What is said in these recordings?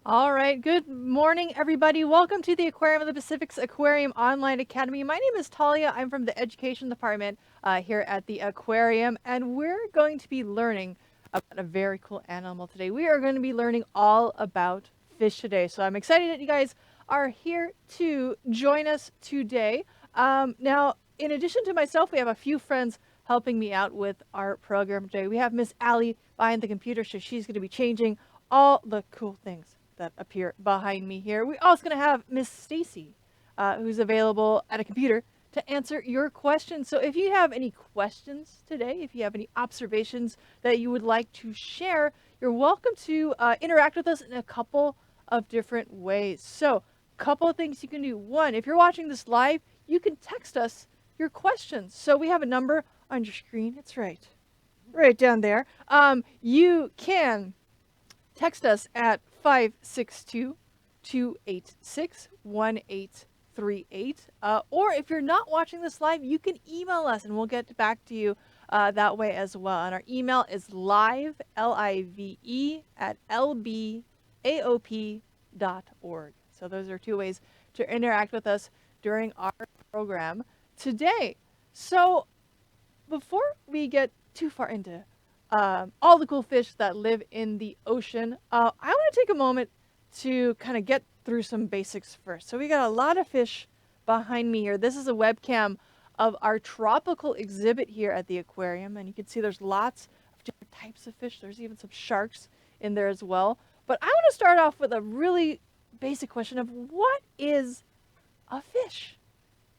All right, good morning, everybody. Welcome to the Aquarium of the Pacific's Aquarium Online Academy. My name is Talia. I'm from the Education Department here at the Aquarium, and we're going to be learning about a very cool animal today. We are going to be learning all about fish today, so I'm excited that you guys are here to join us today. Now, in addition to myself, we have a few friends helping me out with our program today. We have Miss Allie behind the computer, so she's going to be changing all the cool things that appear behind me here. We're also going to have Miss Stacy, who's available at a computer to answer your questions. So if you have any questions today, if you have any observations that you would like to share, you're welcome to interact with us in a couple of different ways. So a couple of things you can do. One, if you're watching this live, you can text us your questions. So we have a number on your screen. It's right down there. You can text us at 562-286-1838. Or if you're not watching this live, you can email us and we'll get back to you that way as well. And our email is live, L-I-V-E, at lbaop.org. So those are two ways to interact with us during our program today. So before we get too far into all the cool fish that live in the ocean, I want to take a moment to kind of get through some basics first. So we got a lot of fish behind me here. This is a webcam of our tropical exhibit here at the aquarium, and you can see there's lots of different types of fish. There's even some sharks in there as well. But I want to start off with a really basic question of what is a fish?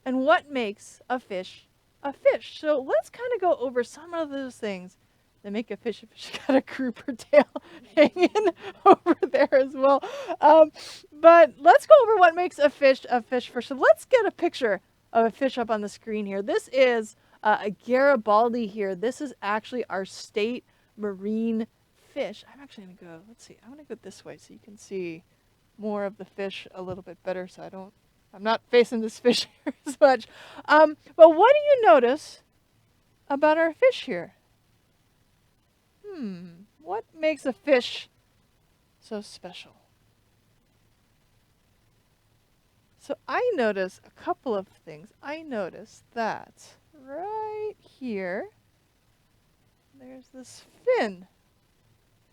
And what makes a fish a fish? So let's kind of go over some of those things that make a fish. A fish got a grouper tail hanging over there as well. But let's go over what makes a fish first. So let's get a picture of a fish up on the screen here. This is a Garibaldi here. This is actually our state marine fish. I'm actually going to go, let's see, I'm going to go this way so you can see more of the fish a little bit better so I'm not facing this fish here as much. But what do you notice about our fish here? What makes a fish so special? So I notice a couple of things. I notice that right here, there's this fin.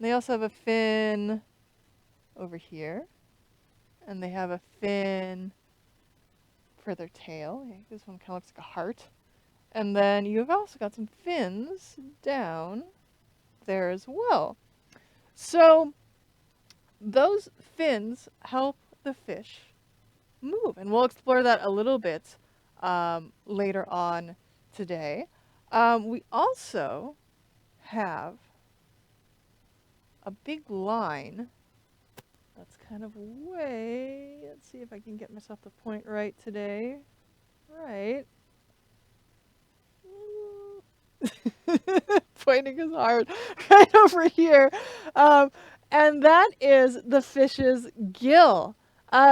They also have a fin over here. And they have a fin for their tail. This one kind of looks like a heart. And then you've also got some fins down there as well. So those fins help the fish move, and we'll explore that a little bit later on today. We also have a big line that's kind of way, let's see if I can get myself the point right today. Right. Pointing is hard. Right over here. And that is the fish's gill.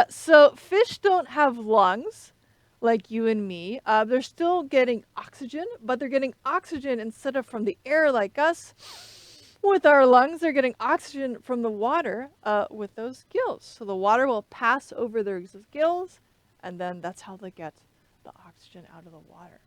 So fish don't have lungs like you and me. They're still getting oxygen, but they're getting oxygen instead of from the air like us. With our lungs, they're getting oxygen from the water with those gills. So the water will pass over their gills, and then that's how they get the oxygen out of the water.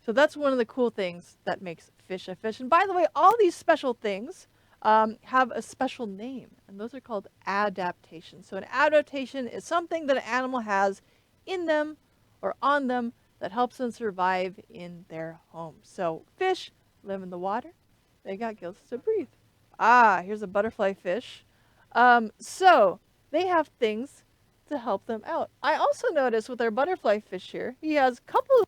So that's one of the cool things that makes fish a fish. And by the way, all these special things have a special name, and those are called adaptations. So an adaptation is something that an animal has in them or on them that helps them survive in their home. So fish live in the water. They got gills to breathe. Here's a butterflyfish. So they have things to help them out. I also noticed with our butterflyfish here, he has a couple of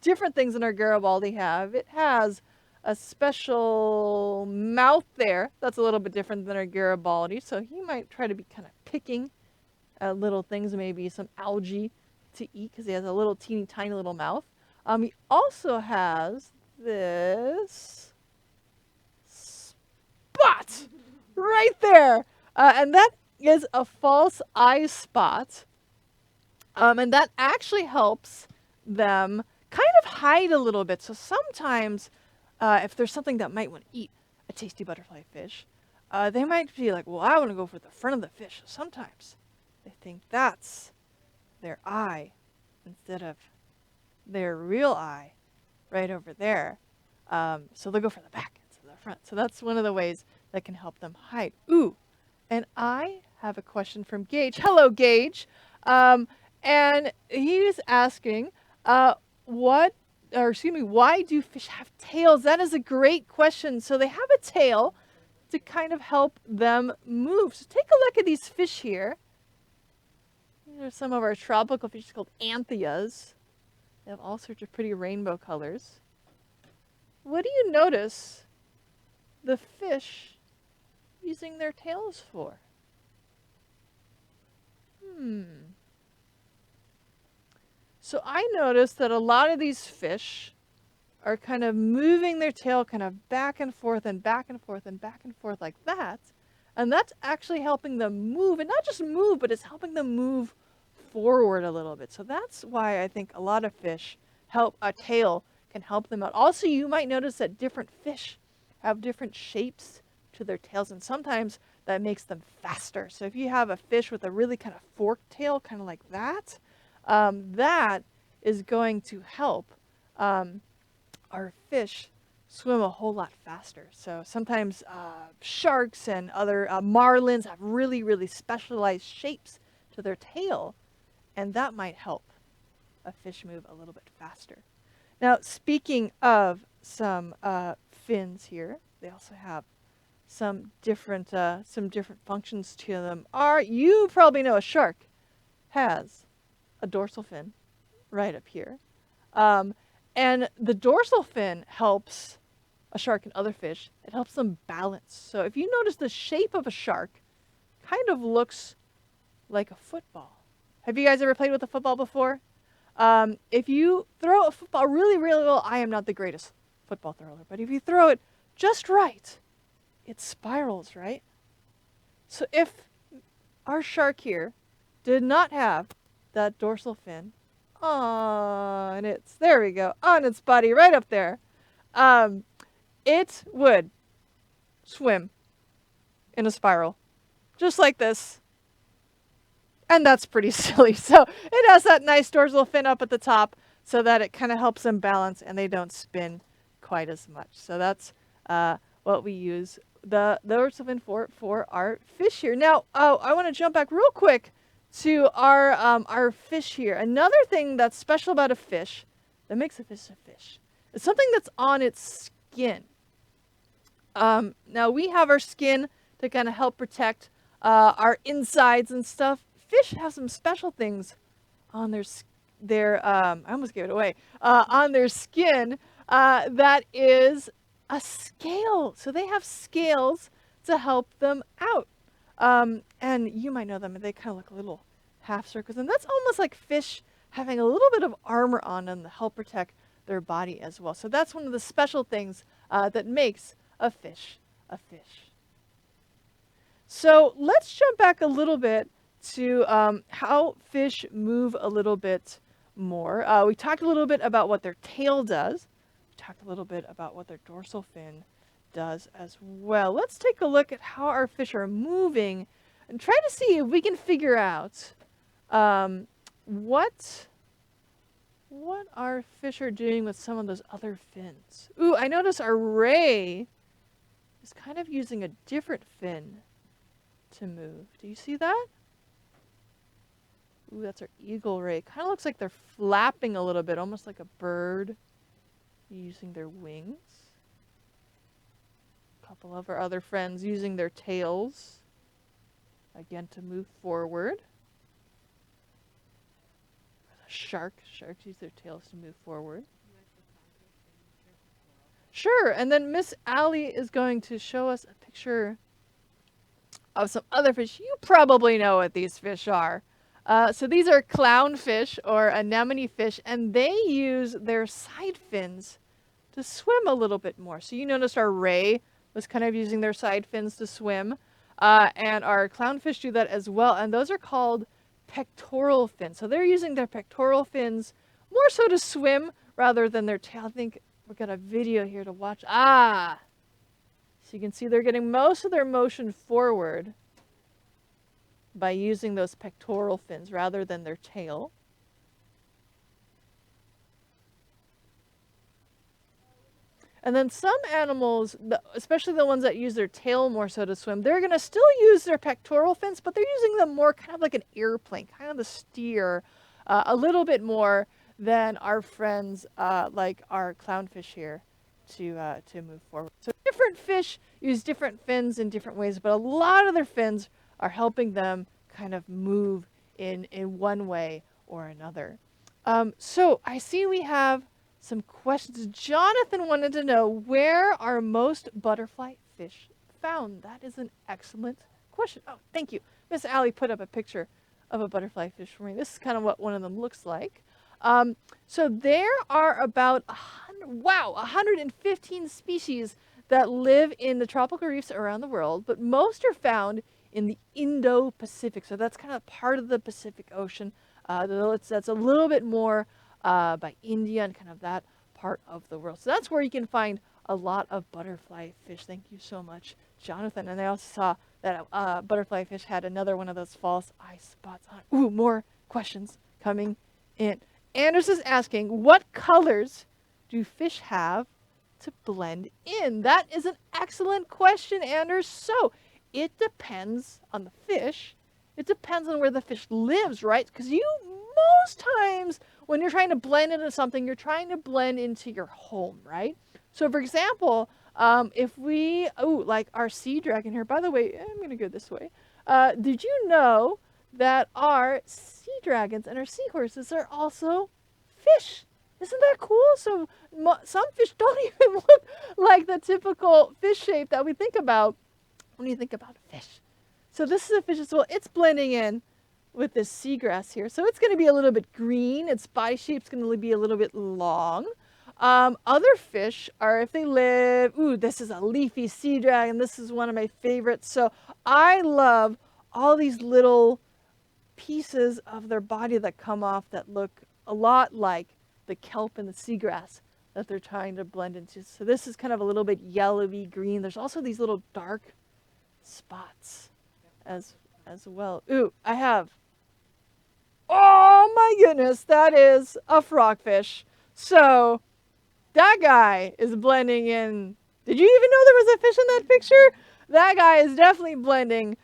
different things than our Garibaldi have. It has a special mouth there that's a little bit different than our Garibaldi. So he might try to be kind of picking little things, maybe some algae to eat because he has a little teeny tiny little mouth. He also has this spot right there. And that is a false eye spot. And that actually helps them kind of hide a little bit. So sometimes if there's something that might want to eat a tasty butterfly fish, they might be like, well, I want to go for the front of the fish. Sometimes they think that's their eye instead of their real eye right over there. So they'll go for the back instead of the front. So that's one of the ways that can help them hide. Ooh, and I have a question from Gage. Hello, Gage. And he's asking, why do fish have tails? That is a great question. So they have a tail to kind of help them move. So take a look at these fish here. These are some of our tropical fish called anthias. They have all sorts of pretty rainbow colors. What do you notice the fish using their tails for? So I noticed that a lot of these fish are kind of moving their tail kind of back and forth and back and forth and back and forth like that. And that's actually helping them move, and not just move, but it's helping them move forward a little bit. So that's why I think a lot of fish a tail can help them out. Also, you might notice that different fish have different shapes to their tails, and sometimes that makes them faster. So if you have a fish with a really kind of forked tail, kind of like that, that is going to help our fish swim a whole lot faster. So sometimes sharks and other marlins have really, really specialized shapes to their tail, and that might help a fish move a little bit faster. Now, speaking of some fins here, they also have some different functions to them. You probably know a shark has a dorsal fin right up here. And the dorsal fin helps a shark and other fish. It helps them balance. So if you notice, the shape of a shark kind of looks like a football. Have you guys ever played with a football before? If you throw a football really, really well, I am not the greatest football thrower, but if you throw it just right, it spirals, right? So if our shark here did not have that dorsal fin on there we go, on its body right up there, it would swim in a spiral, just like this. And that's pretty silly. So it has that nice dorsal fin up at the top so that it kind of helps them balance and they don't spin quite as much. So that's what we use the dorsal fin for our fish here. Now, I want to jump back real quick to our fish here. Another thing that's special about a fish that makes a fish is something that's on its skin. Now we have our skin to kind of help protect our insides and stuff. Fish have some special things on I almost gave it away, on their skin that is a scale. So they have scales to help them out. And you might know them, and they kind of look a little half circles. And that's almost like fish having a little bit of armor on them to help protect their body as well. So that's one of the special things that makes a fish a fish. So let's jump back a little bit to how fish move a little bit more. We talked a little bit about what their tail does. We talked a little bit about what their dorsal fin does as well. Let's take a look at how our fish are moving and try to see if we can figure out what our fish are doing with some of those other fins. Ooh, I notice our ray is kind of using a different fin to move. Do you see that? Ooh, that's our eagle ray. Kind of looks like they're flapping a little bit, almost like a bird using their wings. A couple of our other friends using their tails, again, to move forward. Sharks use their tails to move forward. Sure, and then Miss Allie is going to show us a picture of some other fish. You probably know what these fish are. So these are clownfish or anemone fish, and they use their side fins to swim a little bit more. So you noticed our ray was kind of using their side fins to swim, and our clownfish do that as well, and those are called pectoral fins. So they're using their pectoral fins more so to swim rather than their tail. I think we've got a video here to watch. So you can see they're getting most of their motion forward by using those pectoral fins rather than their tail. And then some animals, especially the ones that use their tail more so to swim, they're going to still use their pectoral fins, but they're using them more kind of like an airplane, kind of the steer, a little bit more than our friends like our clownfish here to move forward. So different fish use different fins in different ways, but a lot of their fins are helping them kind of move in one way or another. So I see we have some questions. Jonathan wanted to know, where are most butterfly fish found? That is an excellent question. Oh, thank you. Miss Allie put up a picture of a butterfly fish for me. This is kind of what one of them looks like. So there are about 115 species that live in the tropical reefs around the world, but most are found in the Indo-Pacific. So that's kind of part of the Pacific Ocean. That's a little bit more by India and kind of that part of the world. So that's where you can find a lot of butterfly fish. Thank you so much, Jonathan. And I also saw that butterfly fish had another one of those false eye spots on. Ooh, more questions coming in. Anders is asking, what colors do fish have to blend in? That is an excellent question, Anders. So it depends on the fish. It depends on where the fish lives, right? Because most times when you're trying to blend into something, you're trying to blend into your home, right? So for example, if we, like our sea dragon here, by the way, I'm going to go this way. Did you know that our sea dragons and our seahorses are also fish? Isn't that cool? So some fish don't even look like the typical fish shape that we think about when you think about a fish. So this is a fish as well. It's blending in with this seagrass here. So it's going to be a little bit green. Its body shape's going to be a little bit long. Other fish are, if they live, this is a leafy sea dragon. This is one of my favorites. So I love all these little pieces of their body that come off that look a lot like the kelp and the seagrass that they're trying to blend into. So this is kind of a little bit yellowy green. There's also these little dark spots as well. I have, oh my goodness, that is a frogfish. So that guy is blending in. Did you even know there was a fish in that picture? That guy is definitely blending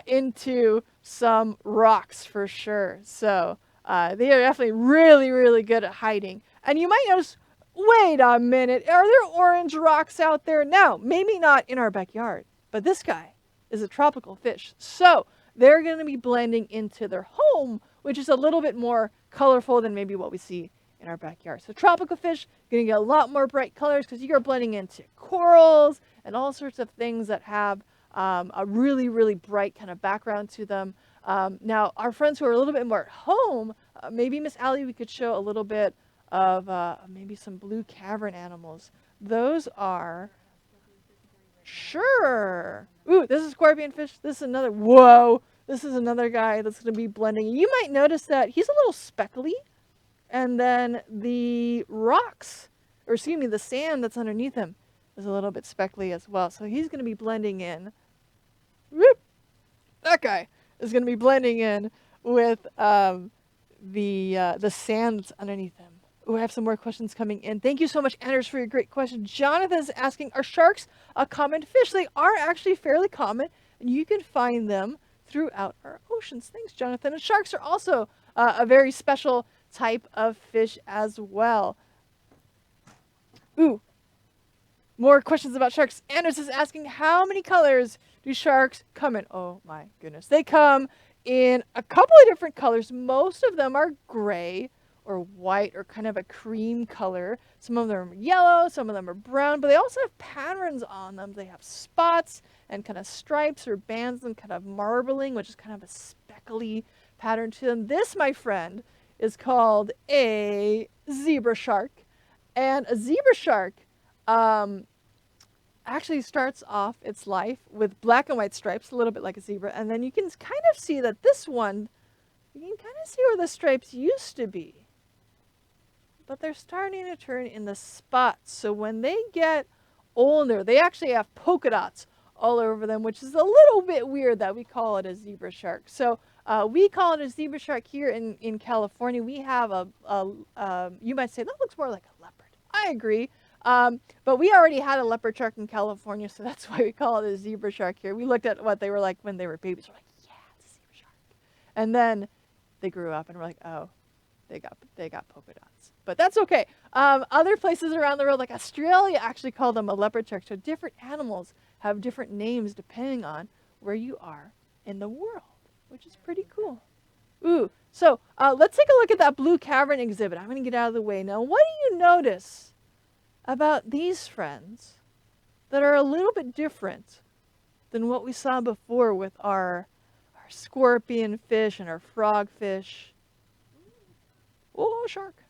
into some rocks for sure. So they are definitely really, really good at hiding. And you might notice, wait a minute, are there orange rocks out there? No, maybe not in our backyard, but this guy is a tropical fish. So they're going to be blending into their home, which is a little bit more colorful than maybe what we see in our backyard. So tropical fish going to get a lot more bright colors because you're blending into corals and all sorts of things that have a really, really bright kind of background to them. Now, our friends who are a little bit more at home, maybe Miss Allie, we could show a little bit of maybe some blue cavern animals. Those are, sure. This is scorpion fish. This is another, whoa. This is another guy that's going to be blending. You might notice that he's a little speckly. And then the rocks, or excuse me, the sand that's underneath him is a little bit speckly as well. So he's going to be blending in. Whoop. That guy is going to be blending in with the sand that's underneath him. I have some more questions coming in. Thank you so much, Anders, for your great question. Jonathan is asking, are sharks a common fish? They are actually fairly common, and you can find them throughout our oceans. Thanks, Jonathan. And sharks are also a very special type of fish as well. More questions about sharks. Anders is asking, how many colors do sharks come in? Oh my goodness. They come in a couple of different colors. Most of them are gray or white or kind of a cream color. Some of them are yellow, some of them are brown, but they also have patterns on them. They have spots and kind of stripes or bands and kind of marbling, which is kind of a speckly pattern to them. This, my friend, is called a zebra shark. And a zebra shark actually starts off its life with black and white stripes, a little bit like a zebra. And then you can kind of see that this one, you can kind of see where the stripes used to be. But they're starting to turn in the spots. So when they get older. They actually have polka dots all over them, which is a little bit weird that we call it a zebra shark. So we call it a zebra shark here in California. We have you might say that looks more like a leopard. I agree. But we already had a leopard shark in California, so that's why we call it a zebra shark here. We looked at what they were like when they were babies. We're like, yeah, it's a zebra shark. And then they grew up and we're like, oh, they got polka dots. But that's okay. Other places around the world, like Australia, actually call them a leopard shark. So different animals have different names depending on where you are in the world, which is pretty cool. Ooh, so let's take a look at that blue cavern exhibit. I'm going to get out of the way now. What do you notice about these friends that are a little bit different than what we saw before with our scorpion fish and our frogfish? Oh, shark.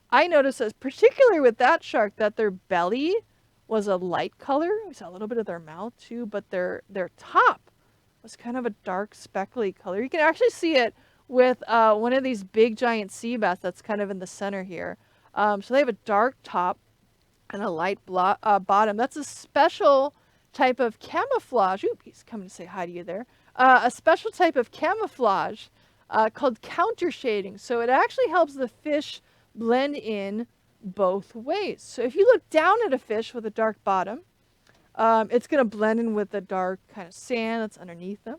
I noticed, particularly with that shark, that their belly was a light color. We saw a little bit of their mouth too, but their top was kind of a dark speckly color. You can actually see it with one of these big giant sea bass that's kind of in the center here. So they have a dark top and a light bottom. That's a special type of camouflage. Oop, he's coming to say hi to you there. A special type of camouflage called counter shading. So it actually helps the fish blend in both ways. So if you look down at a fish with a dark bottom, it's going to blend in with the dark kind of sand that's underneath them.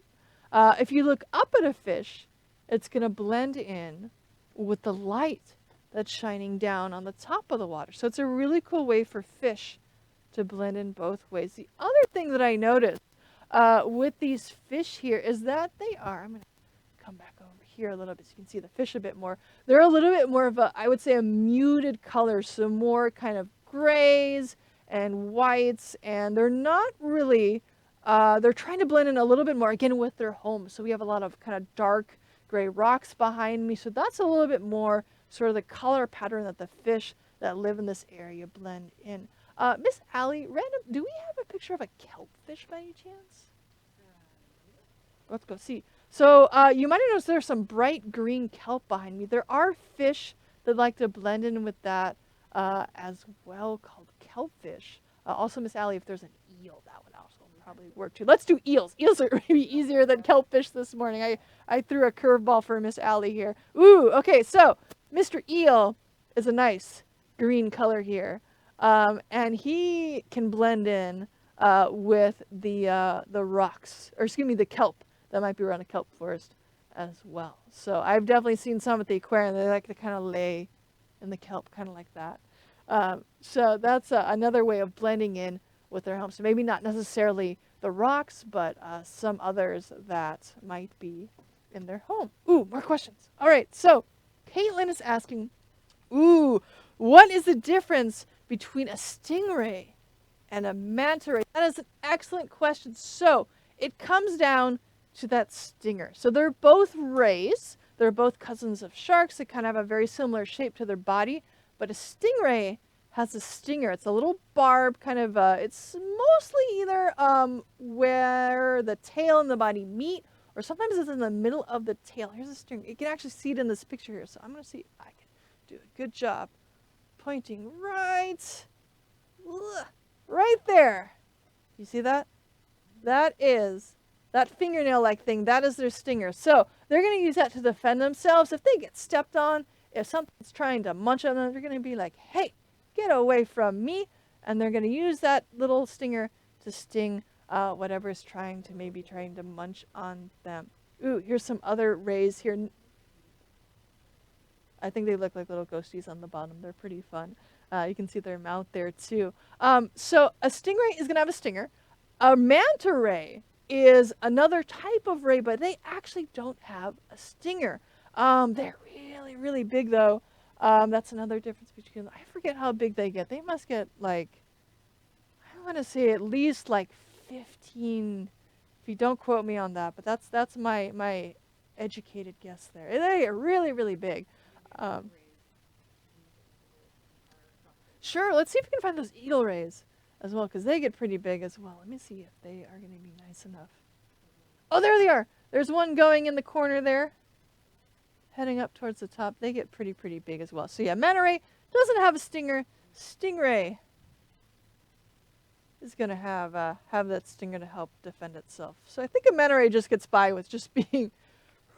If you look up at a fish, it's going to blend in with the light that's shining down on the top of the water. So it's a really cool way for fish to blend in both ways. The other thing that I noticed with these fish here is that they are, I'm going to come back over here a little bit so you can see the fish a bit more. They're a little bit more of a, I would say, a muted color, so more kind of grays and whites, and they're not really, they're trying to blend in a little bit more, again, with their home. So we have a lot of kind of dark gray rocks behind me, so that's a little bit more sort of the color pattern that the fish that live in this area blend in. Miss Allie, do we have a picture of a kelp fish by any chance? Let's go see. So you might have noticed there's some bright green kelp behind me. There are fish that like to blend in with that as well, called kelp fish. Also, Miss Allie, if there's an eel, that would also probably work too. Let's do eels. Eels are maybe easier than kelp fish this morning. I threw a curveball for Miss Allie here. Ooh, okay, so Mr. Eel is a nice green color here. And he can blend in with the rocks, or excuse me, the kelp that might be around a kelp forest as well. So I've definitely seen some at the aquarium. They like to kind of lay in the kelp, kind of like that. So that's another way of blending in with their home. So maybe not necessarily the rocks, but some others that might be in their home. Ooh, more questions. All right, so Caitlin is asking, ooh, what is the difference between a stingray and a manta ray? That is an excellent question. So it comes down to that stinger. So they're both rays. They're both cousins of sharks. They kind of have a very similar shape to their body. But a stingray has a stinger. It's a little barb, kind of, it's mostly either where the tail and the body meet, or sometimes it's in the middle of the tail. Here's a stinger. You can actually see it in this picture here. So I'm going to see if I can do a good job pointing right there. You see that? That is that fingernail-like thing. That is their stinger. So they're going to use that to defend themselves. If they get stepped on, if something's trying to munch on them, they're going to be like, hey, get away from me. And they're going to use that little stinger to sting whatever is trying to munch on them. Ooh, here's some other rays here. I think they look like little ghosties on the bottom. They're pretty fun. You can see their mouth there too. So a stingray is going to have a stinger. A manta ray is another type of ray, but they actually don't have a stinger. They're really, really big though. That's another difference between, I forget how big they get. They must get like, I want to say at least like 15, if you don't quote me on that, but that's my educated guess there. They get really, really big. Sure, let's see if we can find those eel rays as well, because they get pretty big as well. Let me see if they are going to be nice enough. Oh, there they are. There's one going in the corner there, heading up towards the top. They get pretty big as well. So yeah, manta ray doesn't have a stinger. Stingray is gonna have that stinger to help defend itself. So I think a manta ray just gets by with just being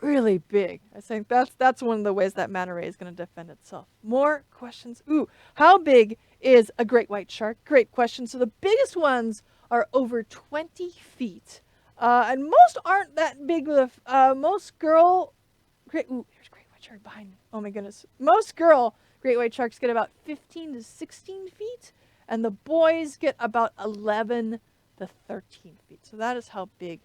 really big. I think that's one of the ways that manta ray is gonna defend itself. More questions. Ooh, how big is a great white shark? Great question. So the biggest ones are over 20 feet. And most aren't that big. With most girl, here's great white shark behind me. Oh my goodness. Most girl great white sharks get about 15 to 16 feet, and the boys get about 11 to 13 feet. So that is how big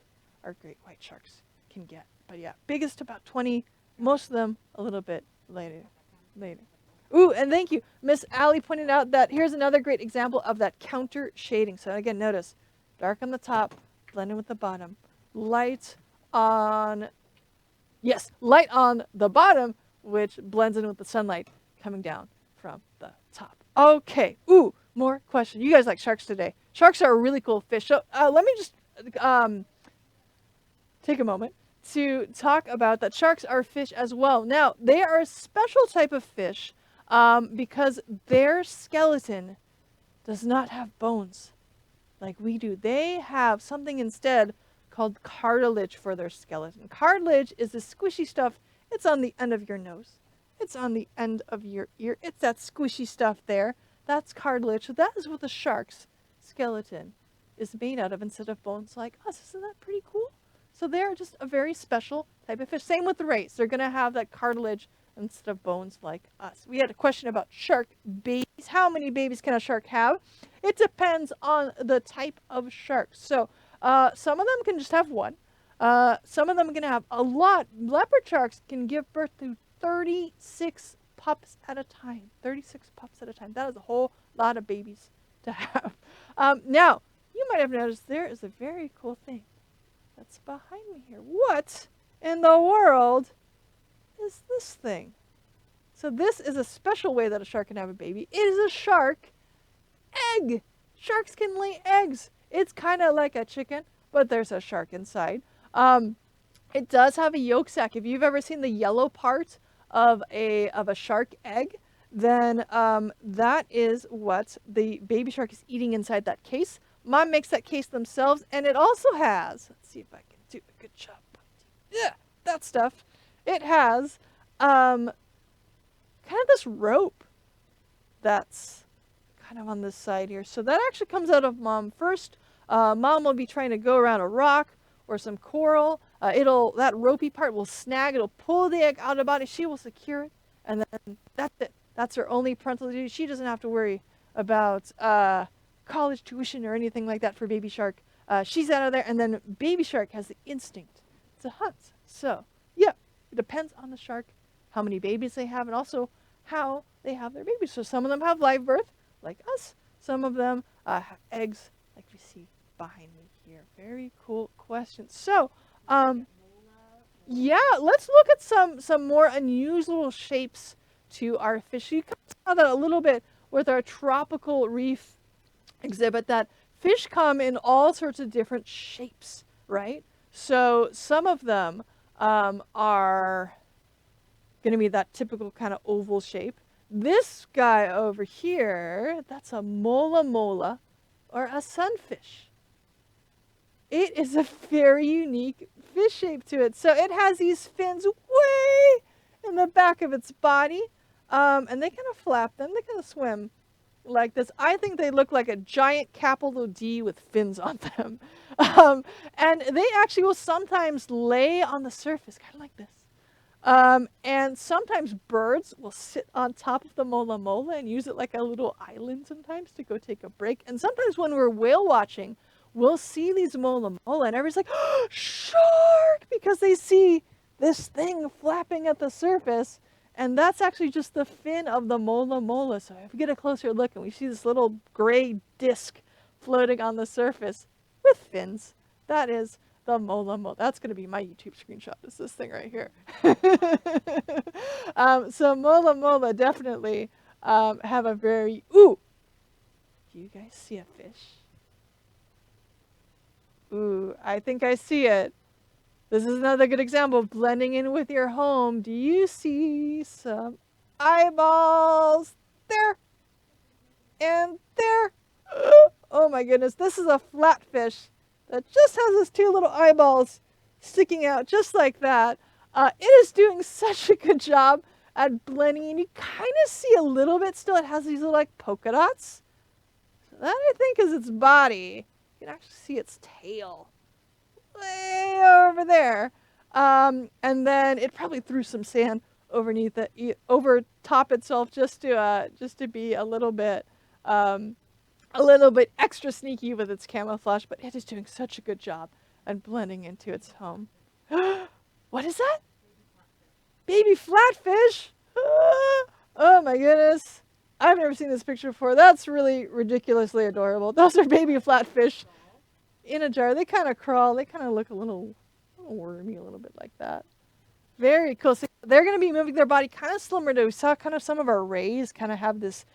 our great white sharks can get. But yeah, biggest about 20. Most of them a little bit later. Ooh, and thank you. Miss Allie pointed out that here's another great example of that counter shading. So again, notice dark on the top, blending with the bottom. Light on, yes, light on the bottom, which blends in with the sunlight coming down from the top. Okay. Ooh, more questions. You guys like sharks today. Sharks are a really cool fish. So let me just take a moment to talk about that sharks are fish as well. Now, they are a special type of fish because their skeleton does not have bones like we do. They have something instead called cartilage for their skeleton. Cartilage is the squishy stuff. It's on the end of your nose. It's on the end of your ear. It's that squishy stuff there. That's cartilage. So that is what the shark's skeleton is made out of instead of bones like us. Isn't that pretty cool? So they're just a very special type of fish. Same with the rays. They're going to have that cartilage instead of bones like us. We had a question about shark babies. How many babies can a shark have? It depends on the type of shark. So some of them can just have one. Some of them can have a lot. Leopard sharks can give birth to 36 pups at a time. 36 pups at a time. That is a whole lot of babies to have. Now, you might have noticed there is a very cool thing that's behind me here. What in the world is this thing? So this is a special way that a shark can have a baby. It is a shark egg. Sharks can lay eggs. It's kind of like a chicken, but there's a shark inside. It does have a yolk sac. If you've ever seen the yellow part of a shark egg, then that is what the baby shark is eating inside that case. Mom makes that case themselves, and it also has, let's see if I can do a good job. Yeah, that stuff. It has kind of this rope that's kind of on this side here. So that actually comes out of Mom first. Mom will be trying to go around a rock or some coral. That ropey part will snag. It'll pull the egg out of the body. She will secure it, and then that's it. That's her only parental duty. She doesn't have to worry about college tuition or anything like that for baby shark. She's out of there, and then baby shark has the instinct to hunt. So yeah, it depends on the shark, how many babies they have, and also how they have their babies. So some of them have live birth, like us. Some of them have eggs, like we see behind me here. Very cool question. So yeah, let's look at some more unusual shapes to our fish. You saw that a little bit with our tropical reef exhibit, that fish come in all sorts of different shapes, right? So some of them are going to be that typical kind of oval shape. This guy over here, that's a Mola Mola or a sunfish. It is a very unique fish shape to it. So it has these fins way in the back of its body, and they kind of flap them. They kind of swim like this. I think they look like a giant capital D with fins on them. And they actually will sometimes lay on the surface, kind of like this. And sometimes birds will sit on top of the Mola Mola and use it like a little island sometimes to go take a break. And sometimes when we're whale watching, we'll see these Mola Mola and everybody's like, oh, shark! Because they see this thing flapping at the surface. And that's actually just the fin of the Mola Mola. So if we get a closer look and we see this little gray disc floating on the surface with fins, that is the Mola Mola. That's going to be my YouTube screenshot. Is this thing right here. So Mola Mola definitely have a very... Ooh! Do you guys see a fish? Ooh, I think I see it. This is another good example of blending in with your home. Do you see some eyeballs? There. And there. Oh my goodness, this is a flatfish that just has his two little eyeballs sticking out just like that. It is doing such a good job at blending, and you kind of see a little bit still. It has these little like polka dots. So that I think is its body. You can actually see its tail way over there. And then it probably threw some sand overneath it, over top itself, just to be a little bit extra sneaky with its camouflage. But it is doing such a good job at blending into its home. What is that? Baby flatfish. Oh my goodness. I've never seen this picture before. That's really ridiculously adorable. Those are baby flatfish in a jar. They kind of crawl. They kind of look a little wormy, a little bit like that. Very cool. So they're going to be moving their body kind of similar to, we saw kind of some of our rays kind of have this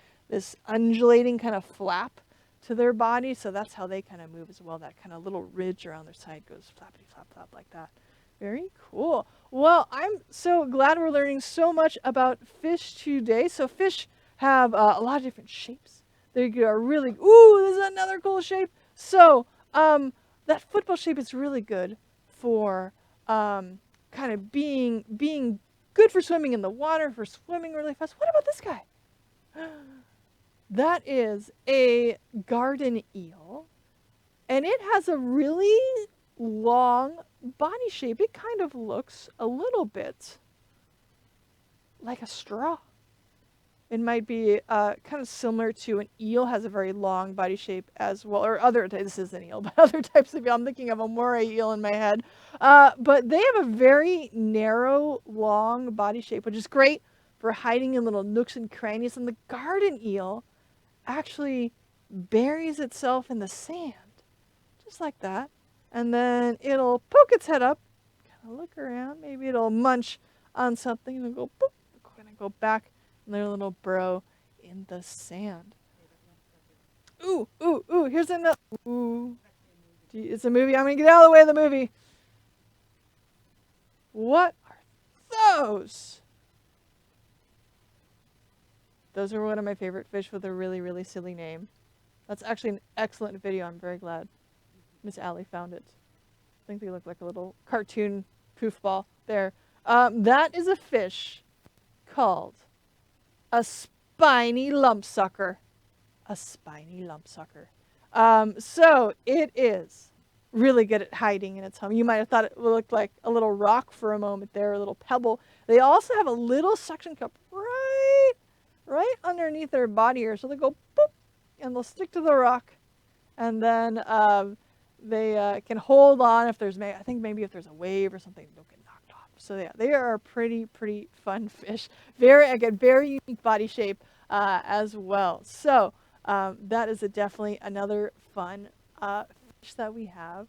undulating kind of flap to their body. So that's how they kind of move as well. That kind of little ridge around their side goes flappity flap flap like that. Very cool. Well, I'm so glad we're learning so much about fish today. So fish have a lot of different shapes. They are really, ooh, this is another cool shape. So that football shape is really good for kind of being good for swimming in the water, for swimming really fast. What about this guy? That is a garden eel, and it has a really long body shape. It kind of looks a little bit like a straw. It might be kind of similar to an eel, has a very long body shape as well, or other, this is an eel, but other types of eel. I'm thinking of a moray eel in my head. But they have a very narrow, long body shape, which is great for hiding in little nooks and crannies. And the garden eel actually buries itself in the sand, just like that. And then it'll poke its head up, kind of look around. Maybe it'll munch on something and it'll go boop, kind of go back in their little burrow in the sand. Ooh, ooh, ooh, here's another. Ooh. It's a movie. I'm going to get out of the way of the movie. What are those? Those are one of my favorite fish with a really, really silly name. That's actually an excellent video. I'm very glad Miss Allie found it. I think they look like a little cartoon poofball there. That is a fish called a spiny lumpsucker. A spiny lumpsucker. So it is really good at hiding in its home. You might have thought it looked like a little rock for a moment there, a little pebble. They also have a little suction cup right underneath their body here. So they go boop, and they'll stick to the rock. And then they can hold on if there's, I think maybe if there's a wave or something, they'll get knocked off. So yeah, they are a pretty fun fish. Again, very unique body shape as well. So that is definitely another fun fish that we have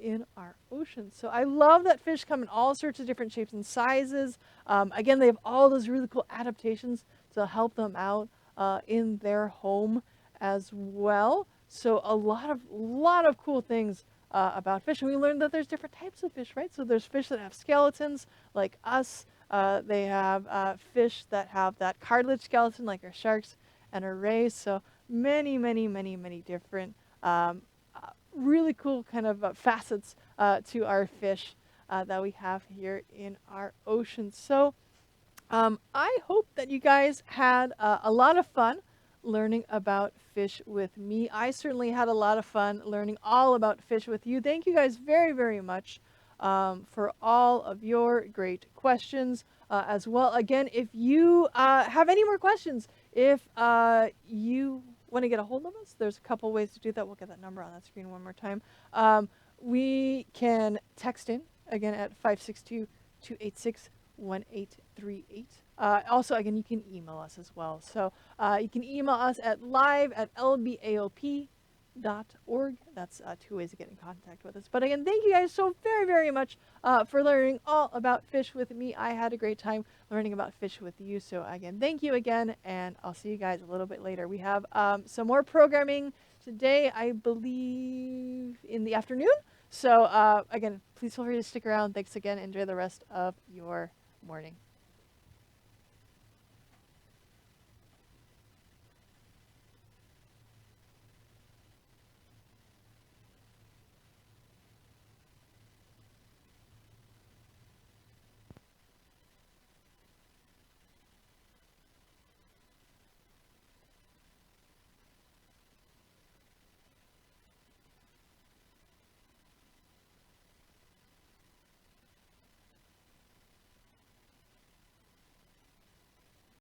in our ocean. So I love that fish come in all sorts of different shapes and sizes. Again, they have all those really cool adaptations to help them out in their home as well. So a lot of cool things about fish. And we learned that there's different types of fish, right? So there's fish that have skeletons like us. They have fish that have that cartilage skeleton like our sharks and our rays. So many different really cool kind of facets to our fish that we have here in our ocean. So I hope that you guys had a lot of fun learning about fish with me. I certainly had a lot of fun learning all about fish with you. Thank you guys very much for all of your great questions as well. Again, if you have any more questions, if you want to get a hold of us, there's a couple ways to do that. We'll get that number on that screen one more time. We can text in, again, at 562-286-1838. Also, again, you can email us as well. So you can email us at live@lbaop.org. That's 2 ways to get in contact with us. But again, thank you guys so very much for learning all about fish with me. I had a great time learning about fish with you. So again, thank you again, and I'll see you guys a little bit later. We have some more programming today, I believe, in the afternoon. So again, please feel free to stick around. Thanks again. Enjoy the rest of your morning.